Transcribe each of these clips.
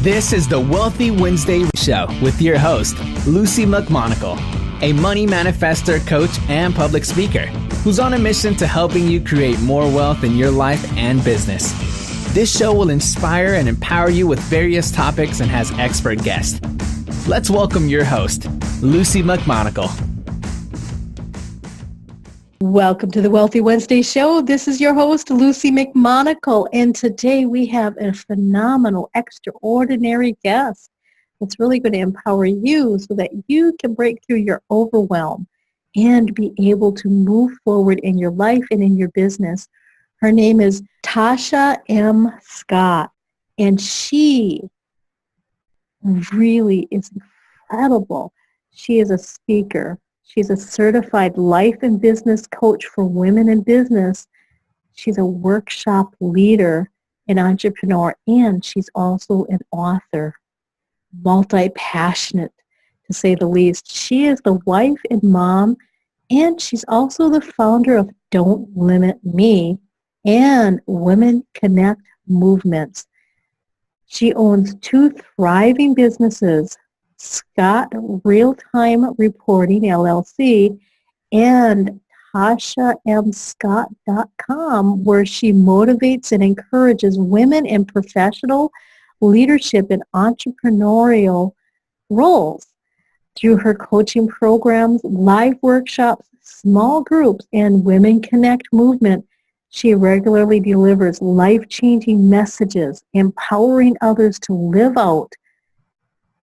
This is the Wealthy Wednesday Show with your host, Luci McMonagle, a money manifestor, coach, and public speaker who's on a mission to helping you create more wealth in your life and business. This show will inspire and empower you with various topics and has expert guests. Let's welcome your host, Luci McMonagle. Welcome to the Wealthy Wednesday Show. This is your host, Luci McMonagle, and today we have a phenomenal, extraordinary guest that's really going to empower you so that you can break through your overwhelm and be able to move forward in your life and in your business. Her name is Tasha M. Scott, and she really is incredible. She is a speaker. She's a certified life and business coach for women in business. She's a workshop leader, an entrepreneur, and she's also an author, multi-passionate to say the least. She is the wife and mom, and she's also the founder of Don't Limit Me and WomenCONNECT movements. She owns two thriving businesses, Scott RealTime Reporting, LLC, and TashaMScott.com, where she motivates and encourages women in professional leadership and entrepreneurial roles. Through her coaching programs, live workshops, small groups, and WomenCONNECT movement, she regularly delivers life-changing messages, empowering others to live out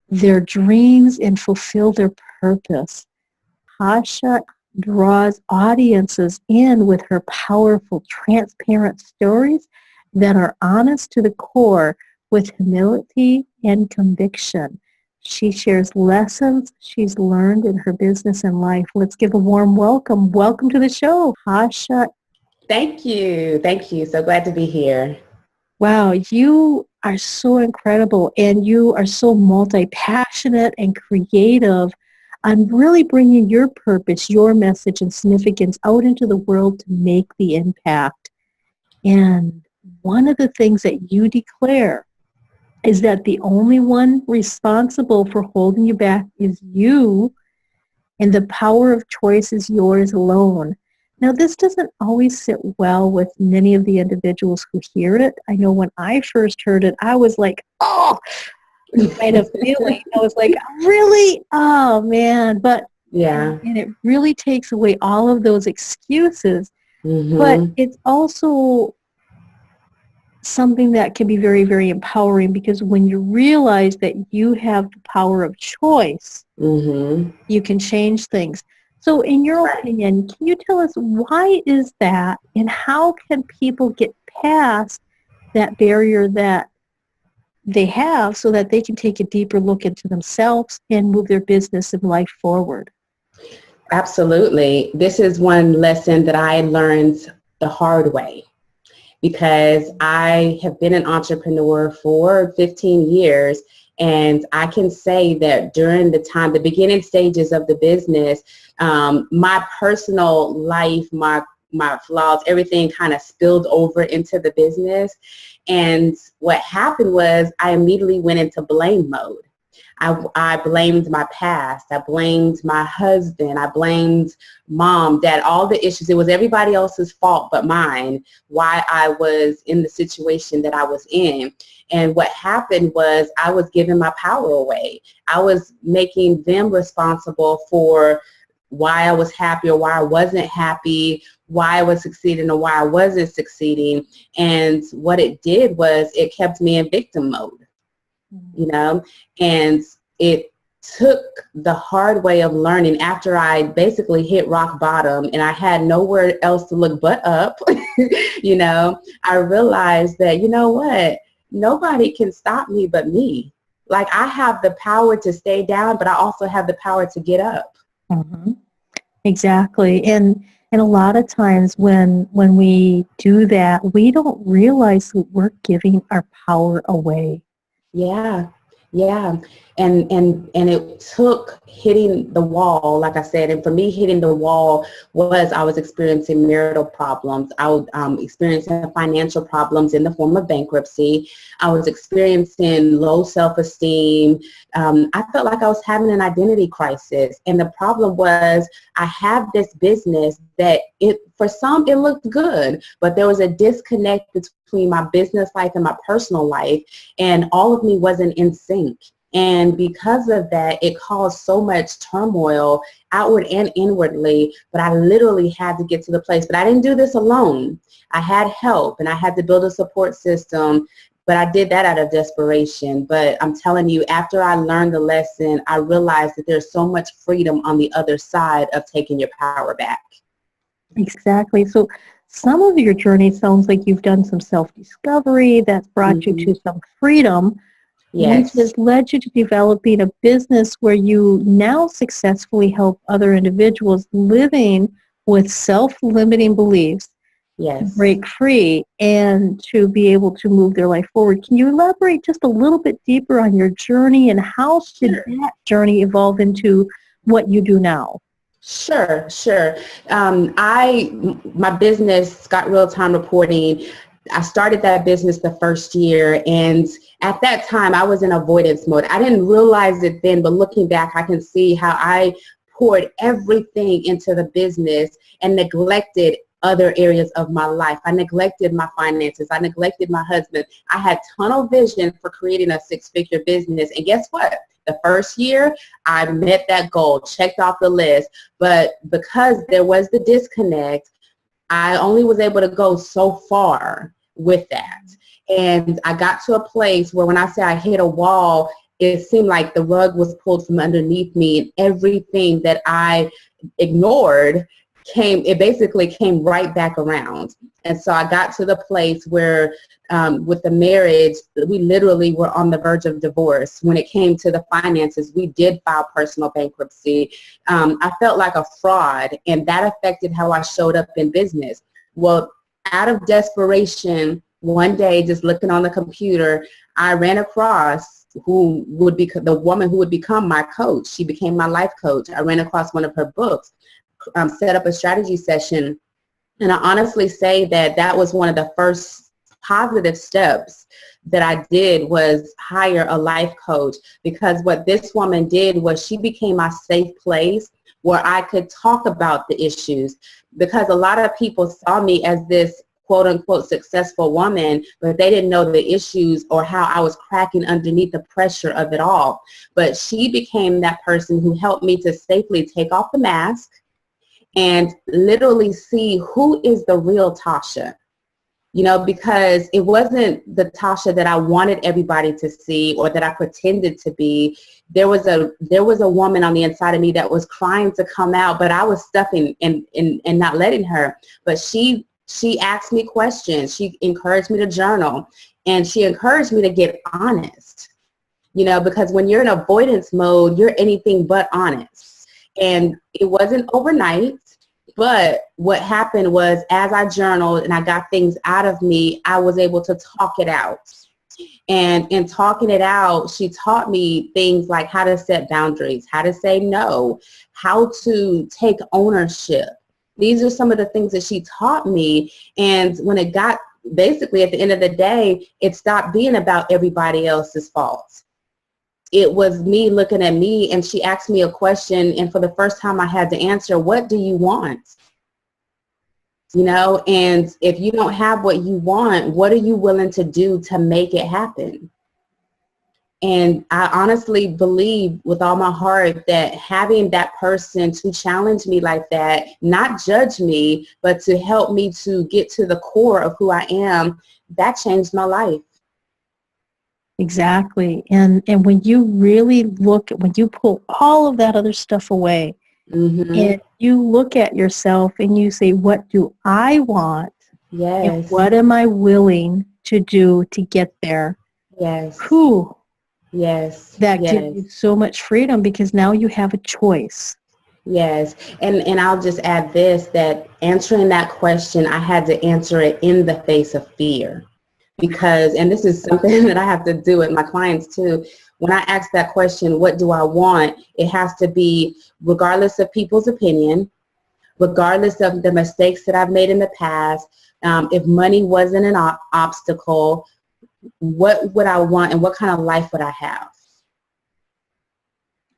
their dreams and fulfill their purpose. Tasha draws audiences in with her powerful, transparent stories that are honest to the core with humility and conviction. She shares lessons she's learned in her business and life. Let's give a warm welcome. Welcome to the show, Tasha. Thank you. Thank you. So glad to be here. Wow, you are so incredible, and you are so multi-passionate and creative on really bringing your purpose, your message, and significance out into the world to make the impact. And one of the things that you declare is that the only one responsible for holding you back is you, and the power of choice is yours alone. Now, this doesn't always sit well with many of the individuals who hear it. I know when I first heard it, I was like, oh, kind of feeling. I was like, really? Oh, man. But yeah, and it really takes away all of those excuses. Mm-hmm. But it's also something that can be very, very empowering, because when you realize that you have the power of choice, Mm-hmm. you can change things. So in your opinion, can you tell us why is that, and how can people get past that barrier that they have so that they can take a deeper look into themselves and move their business and life forward? Absolutely. This is one lesson that I learned the hard way, because I have been an entrepreneur for 15 years. And I can say that during the beginning stages of the business, my personal life, my flaws, everything kind of spilled over into the business. And what happened was I immediately went into blame mode. I blamed my past. I blamed my husband. I blamed mom, dad, all the issues. It was everybody else's fault but mine, why I was in the situation that I was in. And what happened was I was giving my power away. I was making them responsible for why I was happy or why I wasn't happy, why I was succeeding or why I wasn't succeeding. And what it did was it kept me in victim mode. You know, and it took the hard way of learning after I basically hit rock bottom and I had nowhere else to look but up. You know, I realized that, you know what, nobody can stop me but me. Like, I have the power to stay down, but I also have the power to get up. Mm-hmm. Exactly. And a lot of times when we do that, we don't realize that we're giving our power away. Yeah. Yeah. And it took hitting the wall, like I said, and for me, hitting the wall was I was experiencing marital problems. I was experiencing financial problems in the form of bankruptcy. I was experiencing low self-esteem. I felt like I was having an identity crisis. And the problem was I have this business that for some, it looked good, but there was a disconnect between my business life and my personal life, and all of me wasn't in sync. And because of that, it caused so much turmoil outward and inwardly, but I literally had to get to the place. But I didn't do this alone. I had help and I had to build a support system, but I did that out of desperation. But I'm telling you, after I learned the lesson, I realized that there's so much freedom on the other side of taking your power back. Exactly. So some of your journey sounds like you've done some self-discovery that's brought you to some freedom, which has led you to developing a business where you now successfully help other individuals living with self-limiting beliefs to break free and to be able to move their life forward. Can you elaborate just a little bit deeper on your journey and how did that journey evolve into what you do now? Sure. My business, got RealTime Reporting, I started that business the first year, and at that time I was in avoidance mode. I didn't realize it then, but looking back, I can see how I poured everything into the business and neglected other areas of my life. I neglected my finances. I neglected my husband. I had tunnel vision for creating a six-figure business, and guess what? The first year, I met that goal, checked off the list, but because there was the disconnect, I only was able to go so far with that. And I got to a place where when I say I hit a wall, it seemed like the rug was pulled from underneath me, and everything that I ignored it basically came right back around. And so I got to the place where with the marriage, we literally were on the verge of divorce. When it came to the finances, we did file personal bankruptcy. I felt like a fraud, and that affected how I showed up in business. Well, out of desperation, one day, just looking on the computer, I ran across who would be the woman who would become my coach. She became my life coach. I ran across one of her books, set up a strategy session. And I honestly say that that was one of the first positive steps that I did, was hire a life coach, because what this woman did was she became my safe place where I could talk about the issues, because a lot of people saw me as this quote unquote successful woman, but they didn't know the issues or how I was cracking underneath the pressure of it all. But she became that person who helped me to safely take off the mask and literally see who is the real Tasha. Because it wasn't the Tasha that I wanted everybody to see or that I pretended to be. There was a woman on the inside of me that was crying to come out, but I was stuffing and not letting her. But she asked me questions. She encouraged me to journal, and she encouraged me to get honest. Because when you're in avoidance mode, you're anything but honest. And it wasn't overnight. But what happened was, as I journaled and I got things out of me, I was able to talk it out. And in talking it out, she taught me things like how to set boundaries, how to say no, how to take ownership. These are some of the things that she taught me. And when it got, basically at the end of the day, it stopped being about everybody else's fault. It was me looking at me, and she asked me a question, and for the first time I had to answer, what do you want? And if you don't have what you want, what are you willing to do to make it happen? And I honestly believe with all my heart that having that person to challenge me like that, not judge me, but to help me to get to the core of who I am, that changed my life. Exactly. And when you really when you pull all of that other stuff away, and you look at yourself and you say, what do I want? Yes. And what am I willing to do to get there? Yes. Whew. Yes. That gives you so much freedom, because now you have a choice. Yes. And I'll just add this, that answering that question, I had to answer it in the face of fear. Because, and this is something that I have to do with my clients too, when I ask that question, what do I want? It has to be regardless of people's opinion, regardless of the mistakes that I've made in the past. If money wasn't an obstacle, what would I want and what kind of life would I have?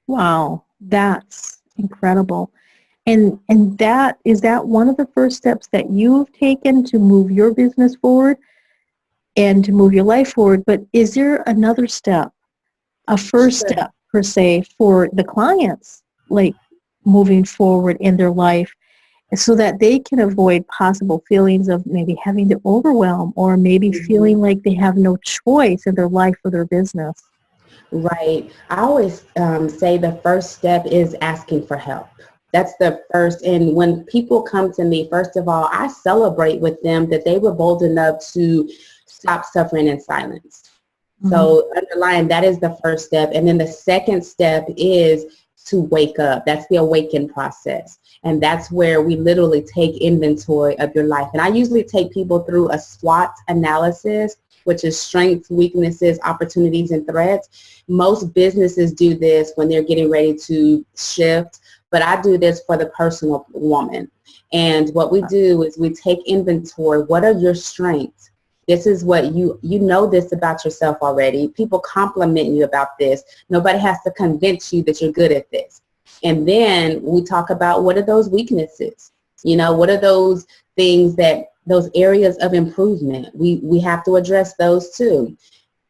Wow, that's incredible. And that is that one of the first steps that you've taken to move your business forward and to move your life forward. But is there another step, a first Sure. step per se, for the clients, like moving forward in their life, so that they can avoid possible feelings of maybe having to overwhelm or maybe feeling like they have no choice in their life or their business? Right. I always say the first step is asking for help. That's the first. And when people come to me, first of all, I celebrate with them that they were bold enough to stop suffering in silence. Mm-hmm. So underlying that is the first step. And then the second step is to wake up. That's the awaken process. And that's where we literally take inventory of your life. And I usually take people through a SWOT analysis, which is strengths, weaknesses, opportunities, and threats. Most businesses do this when they're getting ready to shift, but I do this for the personal woman. And what we do is we take inventory. What are your strengths? This is what you know this about yourself already. People compliment you about this. Nobody has to convince you that you're good at this. And then we talk about what are those weaknesses? You know, what are those things that, those areas of improvement? We have to address those too.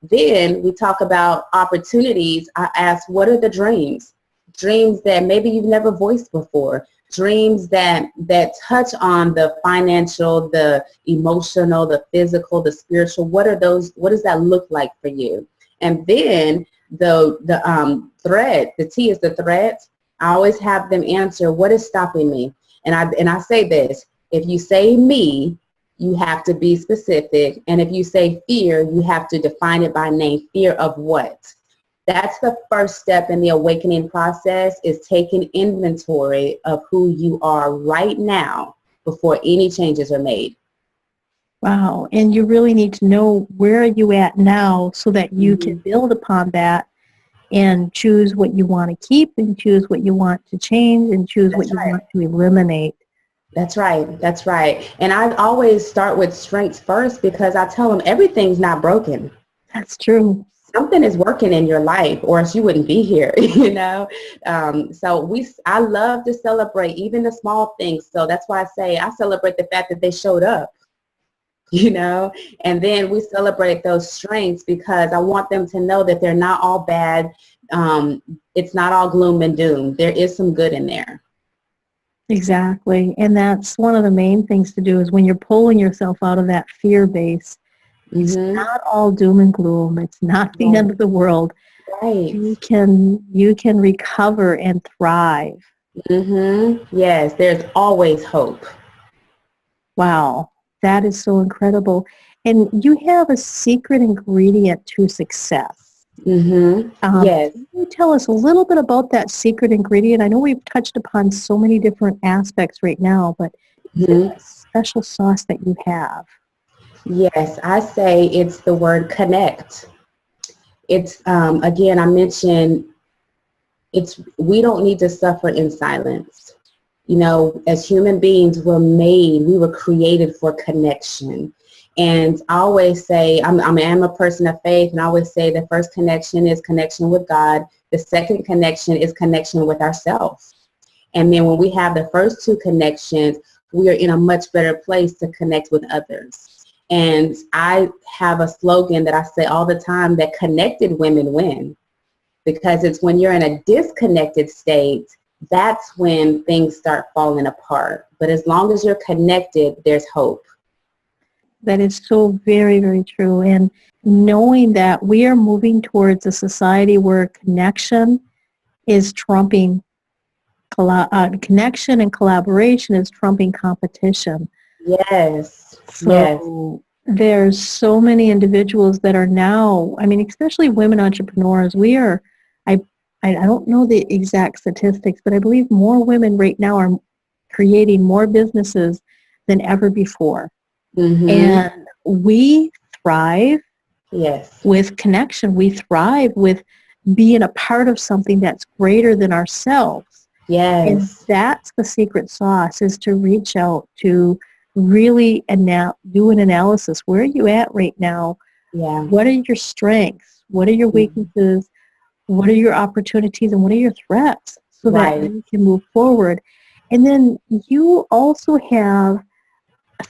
Then we talk about opportunities. I ask, what are the dreams? Dreams that maybe you've never voiced before. Dreams that touch on the financial, the emotional, the physical, the spiritual. What are those? What does that look like for you? And then the threat, the T is the threat. I always have them answer, what is stopping me? And I say this, if you say me, you have to be specific. And if you say fear, you have to define it by name. Fear of what? That's the first step in the awakening process, is taking inventory of who you are right now before any changes are made. Wow. And you really need to know where are you at now so that you can build upon that and choose what you want to keep and choose what you want to change and choose what you want to eliminate. That's right. That's right. And I always start with strengths first, because I tell them everything's not broken. That's true. Something is working in your life, or else you wouldn't be here, you know. So I love to celebrate even the small things. So that's why I say I celebrate the fact that they showed up, you know, and then we celebrate those strengths, because I want them to know that they're not all bad. It's not all gloom and doom. There is some good in there. Exactly. And that's one of the main things to do, is when you're pulling yourself out of that fear base, it's not all doom and gloom. It's not the end of the world. Right. You can recover and thrive. Yes, there's always hope. Wow. That is so incredible. And you have a secret ingredient to success. Yes. Can you tell us a little bit about that secret ingredient? I know we've touched upon so many different aspects right now, but is there a special sauce that you have? Yes, I say it's the word connect. It's, again, I mentioned, we don't need to suffer in silence. You know, as human beings, we were created for connection. And I always say, I'm a person of faith, and I always say the first connection is connection with God. The second connection is connection with ourselves. And then when we have the first two connections, we are in a much better place to connect with others. And I have a slogan that I say all the time, that connected women win. Because it's when you're in a disconnected state, that's when things start falling apart. But as long as you're connected, there's hope. That is so very, very true. And knowing that we are moving towards a society where connection is trumping, connection and collaboration is trumping competition. Yes. So there's so many individuals that are now, I mean, especially women entrepreneurs, we are, I don't know the exact statistics, but I believe more women right now are creating more businesses than ever before. And we thrive with connection. We thrive with being a part of something that's greater than ourselves. Yes. And that's the secret sauce, is to reach out, to really do an analysis. Where are you at right now? Yeah. What are your strengths? What are your weaknesses? What are your opportunities? And what are your threats? So that you can move forward. And then you also have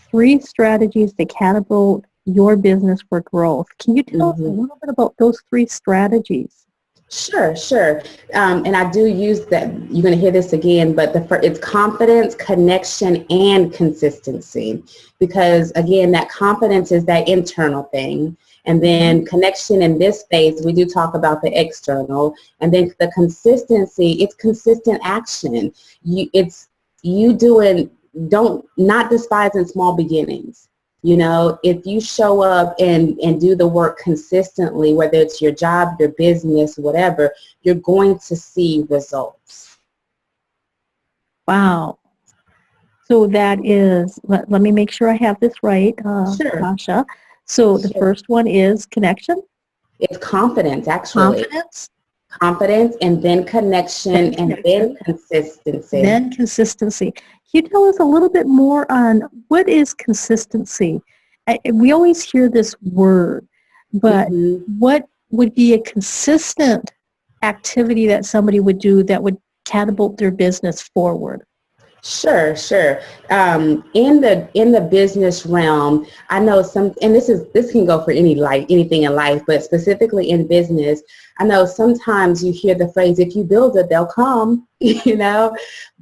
3 strategies to catapult your business for growth. Can you tell us a little bit about those 3 strategies? Sure. And I do use that. You're going to hear this again, but it's confidence, connection, and consistency. Because again, that confidence is that internal thing. And then connection in this space, we do talk about the external. And then the consistency, it's consistent action. It's you doing, not despising small beginnings. You know, if you show up and do the work consistently, whether it's your job, your business, whatever, you're going to see results. Wow. So that is, let me make sure I have this right, Tasha. So the first one is connection? It's confidence, actually. Confidence, and then connection, and then consistency. Then consistency. Can you tell us a little bit more on what is consistency? We always hear this word, but what would be a consistent activity that somebody would do that would catapult their business forward? Sure. In the business realm, I know and this can go for anything in life, but specifically in business, I know sometimes you hear the phrase, if you build it, they'll come, you know,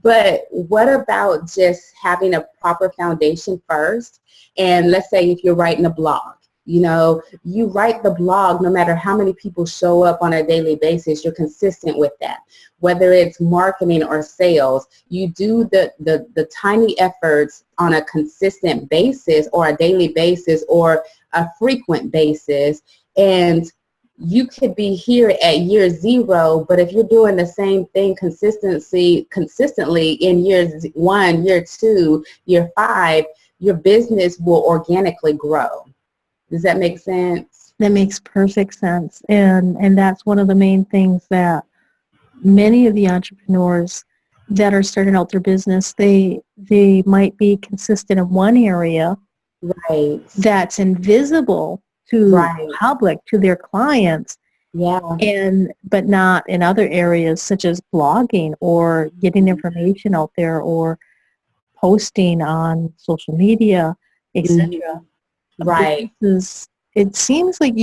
but what about just having a proper foundation first? And let's say if you're writing a blog, you know, you write the blog, no matter how many people show up on a daily basis, you're consistent with that. Whether it's marketing or sales, you do the tiny efforts on a consistent basis or a daily basis or a frequent basis. And you could be here at year 0, but if you're doing the same thing consistently in years 1, year 2, year 5, your business will organically grow. Does that make sense? That makes perfect sense. And that's one of the main things that many of the entrepreneurs that are starting out their business, they might be consistent in one area that's invisible to the public, to their clients, but not in other areas such as blogging or getting information out there or posting on social media, etc. It seems like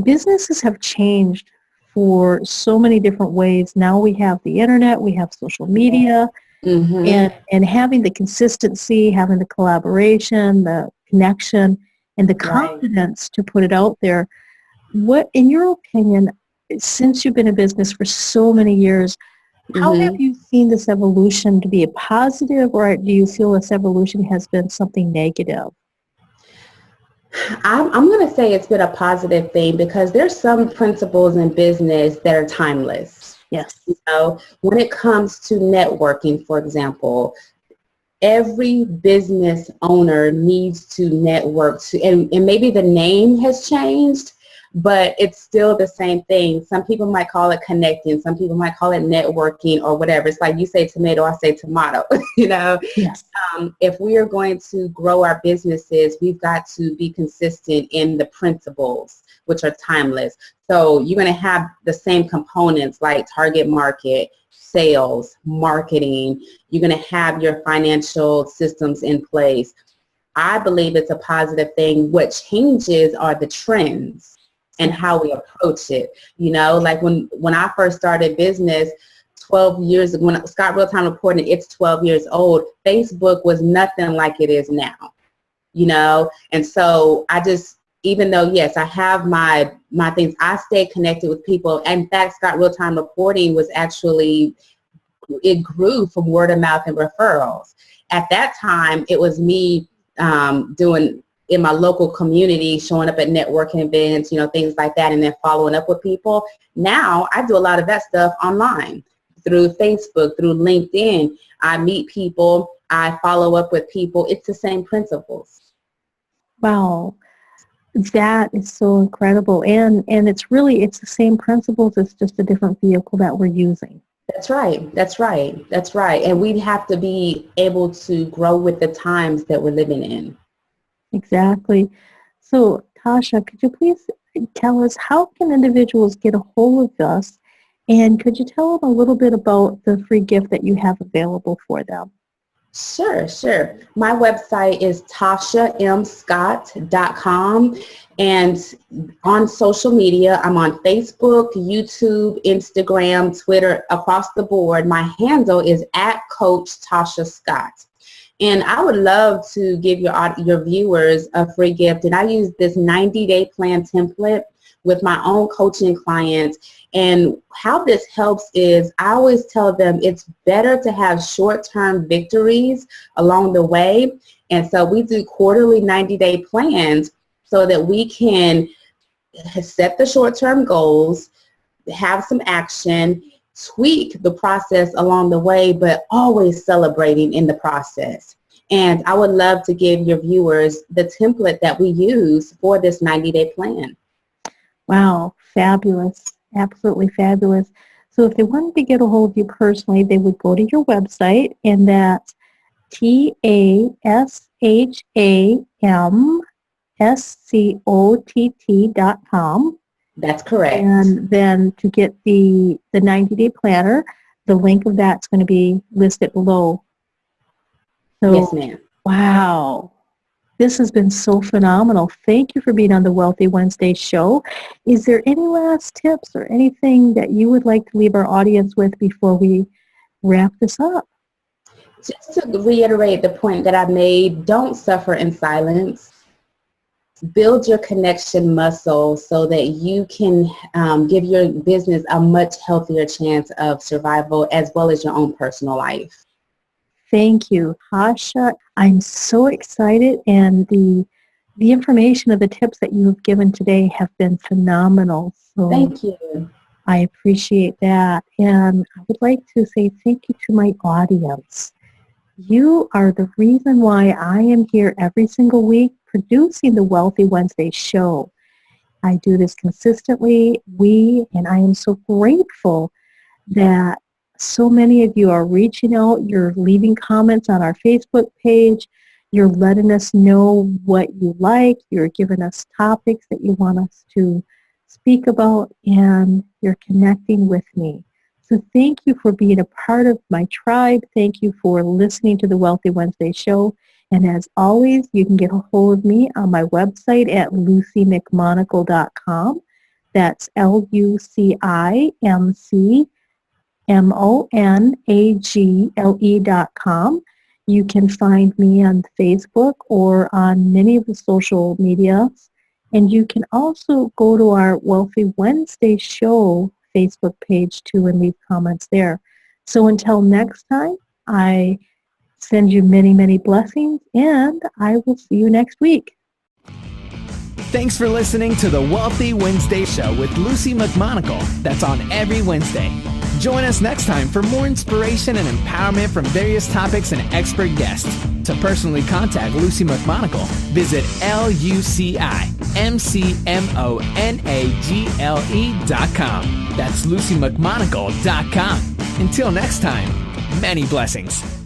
businesses have changed for so many different ways. Now we have the internet, we have social media, and having the consistency, having the collaboration, the connection, and the confidence to put it out there. What, in your opinion, since you've been in business for so many years, how have you seen this evolution to be a positive, or do you feel this evolution has been something negative? I'm going to say it's been a positive thing because there's some principles in business that are timeless. Yes. You know, when it comes to networking, for example, every business owner needs to network and maybe the name has changed, but it's still the same thing. Some people might call it connecting. Some people might call it networking or whatever. It's like you say tomato, I say tomato, you know. Yes. If we are going to grow our businesses, we've got to be consistent in the principles, which are timeless. So you're going to have the same components like target market, sales, marketing. You're going to have your financial systems in place. I believe it's a positive thing. What changes are the trends and how we approach it. You know, like when I first started business 12 years ago, when Scott RealTime Reporting, it's 12 years old, Facebook was nothing like it is now, you know? And so even though, yes, I have my things, I stay connected with people. In fact, Scott RealTime Reporting was actually, it grew from word of mouth and referrals. At that time, it was me doing in my local community, showing up at networking events, you know, things like that, and then following up with people. Now, I do a lot of that stuff online through Facebook, through LinkedIn. I meet people, I follow up with people. It's the same principles. Wow. That is so incredible. And it's the same principles. It's just a different vehicle that we're using. That's right. That's right. That's right. And we have to be able to grow with the times that we're living in. Exactly. So, Tasha, could you please tell us how can individuals get a hold of us? And could you tell them a little bit about the free gift that you have available for them? Sure. My website is tashamscott.com, and on social media, I'm on Facebook, YouTube, Instagram, Twitter, across the board. My handle is @Coach Tasha Scott. And I would love to give your viewers a free gift. And I use this 90-day plan template with my own coaching clients. And how this helps is I always tell them it's better to have short-term victories along the way. And so we do quarterly 90-day plans so that we can set the short-term goals, have some action, tweak the process along the way, but always celebrating in the process. And I would love to give your viewers the template that we use for this 90-day plan. Wow, fabulous. Absolutely fabulous. So if they wanted to get a hold of you personally, they would go to your website, and that's tashamscott.com. That's correct. And then to get the 90-day planner, the link of that's going to be listed below. So, yes, ma'am. Wow. This has been so phenomenal. Thank you for being on the Wealthy Wednesday show. Is there any last tips or anything that you would like to leave our audience with before we wrap this up? Just to reiterate the point that I made, don't suffer in silence. Build your connection muscle so that you can give your business a much healthier chance of survival as well as your own personal life. Thank you, Tasha. I'm so excited, and the information of the tips that you have given today have been phenomenal. So thank you. I appreciate that. And I would like to say thank you to my audience. You are the reason why I am here every single week producing the Wealthy Wednesday show. I do this consistently, and I am so grateful that so many of you are reaching out. You're leaving comments on our Facebook page. You're letting us know what you like. You're giving us topics that you want us to speak about, and you're connecting with me. So thank you for being a part of my tribe. Thank you for listening to the Wealthy Wednesday show. And as always, you can get a hold of me on my website at lucimcmonagle.com. That's LuciMonagle.com. You can find me on Facebook or on many of the social medias. And you can also go to our Wealthy Wednesday show Facebook page too and leave comments there. So until next time, I send you many, many blessings, and I will see you next week. Thanks for listening to the Wealthy Wednesday show with Luci McMonagle. That's on every Wednesday. Join us next time for more inspiration and empowerment from various topics and expert guests. To personally contact Luci McMonagle, visit LuciMcMonagle.com. That's LuciMcMonagle.com. Until next time, many blessings.